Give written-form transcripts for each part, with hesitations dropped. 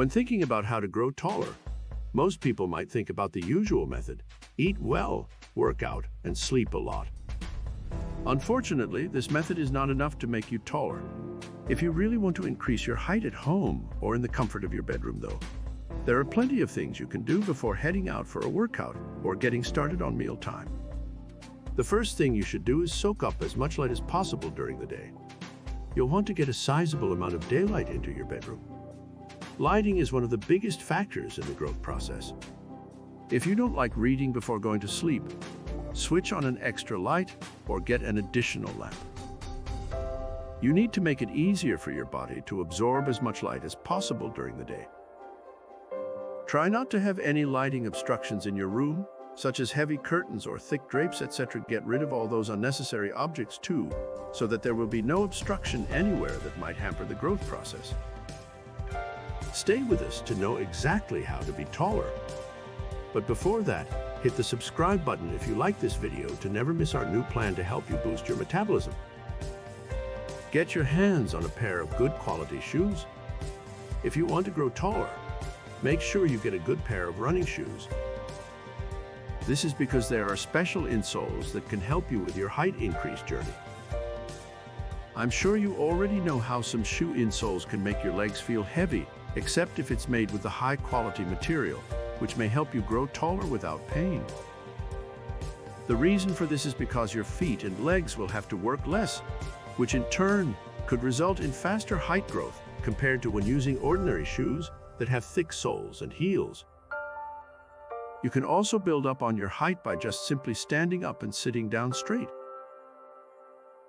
When thinking about how to grow taller, most people might think about the usual method: eat well, work out, and sleep a lot. Unfortunately, this method is not enough to make you taller. If you really want to increase your height at home or in the comfort of your bedroom, though, there are plenty of things you can do before heading out for a workout or getting started on mealtime. The first thing you should do is soak up as much light as possible during the day. You'll want to get a sizable amount of daylight into your bedroom. Lighting is one of the biggest factors in the growth process. If you don't like reading before going to sleep, switch on an extra light or get an additional lamp. You need to make it easier for your body to absorb as much light as possible during the day. Try not to have any lighting obstructions in your room, such as heavy curtains or thick drapes, etc. Get rid of all those unnecessary objects too, so that there will be no obstruction anywhere that might hamper the growth process. Stay with us to know exactly how to be taller. But before that, hit the subscribe button if you like this video to never miss our new plan to help you boost your metabolism. Get your hands on a pair of good quality shoes. If you want to grow taller, make sure you get a good pair of running shoes. This is because there are special insoles that can help you with your height increase journey. I'm sure you already know how some shoe insoles can make your legs feel heavy, except if it's made with the high quality material, which may help you grow taller without pain. The reason for this is because your feet and legs will have to work less, which in turn could result in faster height growth compared to when using ordinary shoes that have thick soles and heels. You can also build up on your height by just simply standing up and sitting down straight.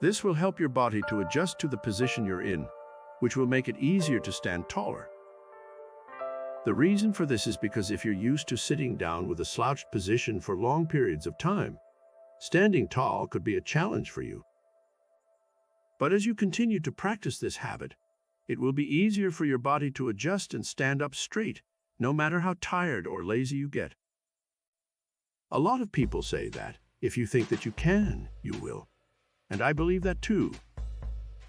This will help your body to adjust to the position you're in, which will make it easier to stand taller. The reason for this is because if you're used to sitting down with a slouched position for long periods of time, standing tall could be a challenge for you. But as you continue to practice this habit, it will be easier for your body to adjust and stand up straight, no matter how tired or lazy you get. A lot of people say that if you think that you can, you will. And I believe that too.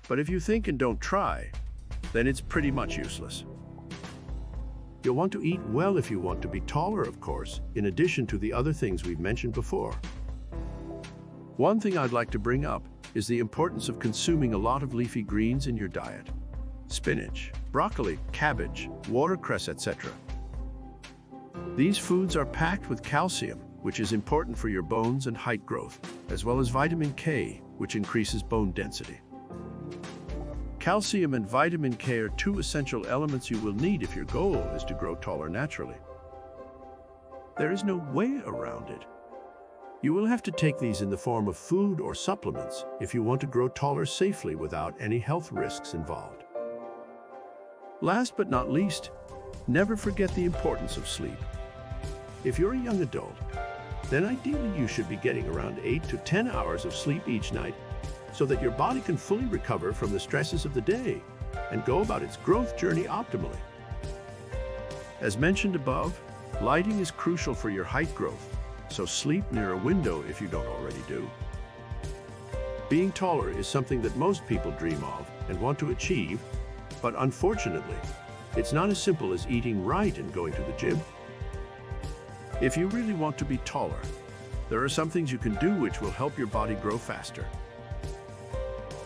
But if you think and don't try, then it's pretty much useless. You'll want to eat well if you want to be taller, of course, in addition to the other things we've mentioned before. One thing I'd like to bring up is the importance of consuming a lot of leafy greens in your diet. Spinach, broccoli, cabbage, watercress, etc. These foods are packed with calcium, which is important for your bones and height growth, as well as vitamin K, which increases bone density. Calcium and vitamin K are two essential elements you will need if your goal is to grow taller naturally. There is no way around it. You will have to take these in the form of food or supplements if you want to grow taller safely without any health risks involved. Last but not least, never forget the importance of sleep. If you're a young adult, then ideally you should be getting around 8 to 10 hours of sleep each night so that your body can fully recover from the stresses of the day and go about its growth journey optimally. As mentioned above, lighting is crucial for your height growth, so sleep near a window if you don't already do. Being taller is something that most people dream of and want to achieve, but unfortunately, it's not as simple as eating right and going to the gym. If you really want to be taller, there are some things you can do which will help your body grow faster.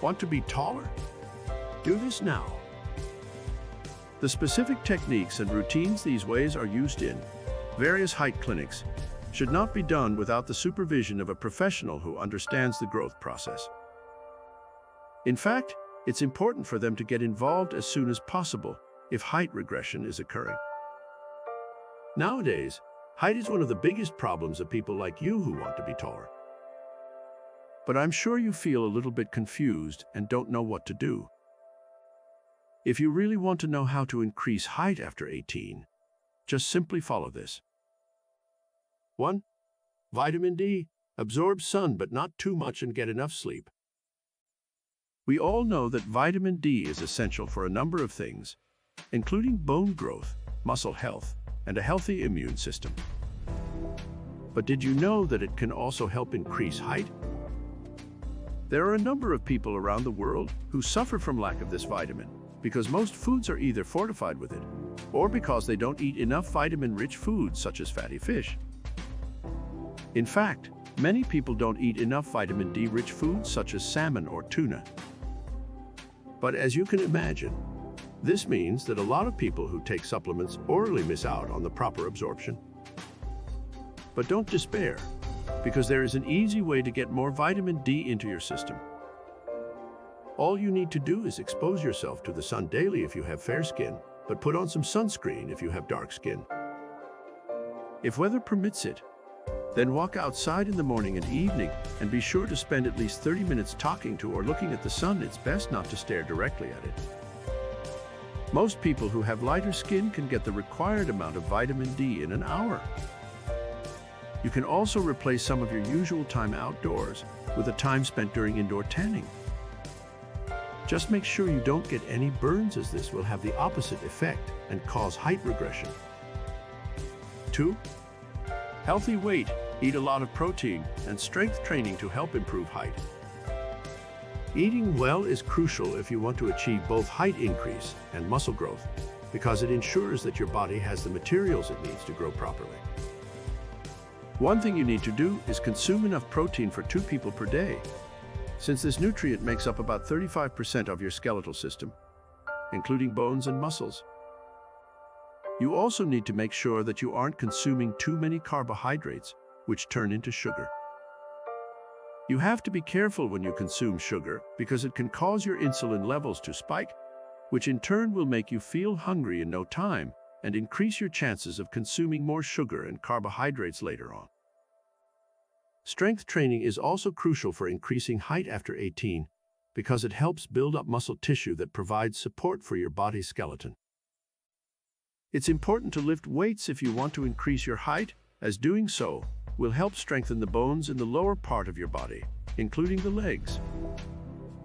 Want to be taller? Do this now. The specific techniques and routines these ways are used in various height clinics should not be done without the supervision of a professional who understands the growth process. In fact, it's important for them to get involved as soon as possible if height regression is occurring. Nowadays, height is one of the biggest problems of people like you who want to be taller. But I'm sure you feel a little bit confused and don't know what to do. If you really want to know how to increase height after 18, just simply follow this. 1. Vitamin D. Absorb sun but not too much and get enough sleep. We all know that vitamin D is essential for a number of things, including bone growth, muscle health, and a healthy immune system. But did you know that it can also help increase height? There are a number of people around the world who suffer from lack of this vitamin because most foods are either fortified with it or because they don't eat enough vitamin-rich foods such as fatty fish. In fact, many people don't eat enough vitamin D-rich foods such as salmon or tuna. But as you can imagine, this means that a lot of people who take supplements orally miss out on the proper absorption. But don't despair, because there is an easy way to get more vitamin D into your system. All you need to do is expose yourself to the sun daily if you have fair skin, but put on some sunscreen if you have dark skin. If weather permits it, then walk outside in the morning and evening, and be sure to spend at least 30 minutes talking to or looking at the sun. It's best not to stare directly at it. Most people who have lighter skin can get the required amount of vitamin D in an hour. You can also replace some of your usual time outdoors with a time spent during indoor tanning. Just make sure you don't get any burns, as this will have the opposite effect and cause height regression. 2. Healthy weight. Eat a lot of protein and strength training to help improve height. Eating well is crucial if you want to achieve both height increase and muscle growth, because it ensures that your body has the materials it needs to grow properly. One thing you need to do is consume enough protein for 2 people per day, since this nutrient makes up about 35% of your skeletal system, including bones and muscles. You also need to make sure that you aren't consuming too many carbohydrates, which turn into sugar. You have to be careful when you consume sugar, because it can cause your insulin levels to spike, which in turn will make you feel hungry in no time and increase your chances of consuming more sugar and carbohydrates later on. Strength training is also crucial for increasing height after 18, because it helps build up muscle tissue that provides support for your body's skeleton. It's important to lift weights if you want to increase your height, as doing so will help strengthen the bones in the lower part of your body, including the legs.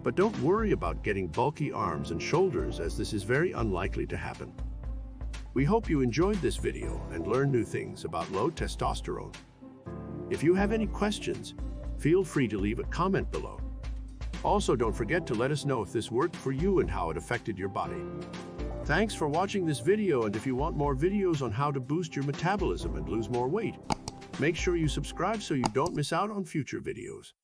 But don't worry about getting bulky arms and shoulders, as this is very unlikely to happen. We hope you enjoyed this video and learned new things about low testosterone. If you have any questions, feel free to leave a comment below. Also, don't forget to let us know if this worked for you and how it affected your body. Thanks for watching this video, and if you want more videos on how to boost your metabolism and lose more weight, make sure you subscribe so you don't miss out on future videos.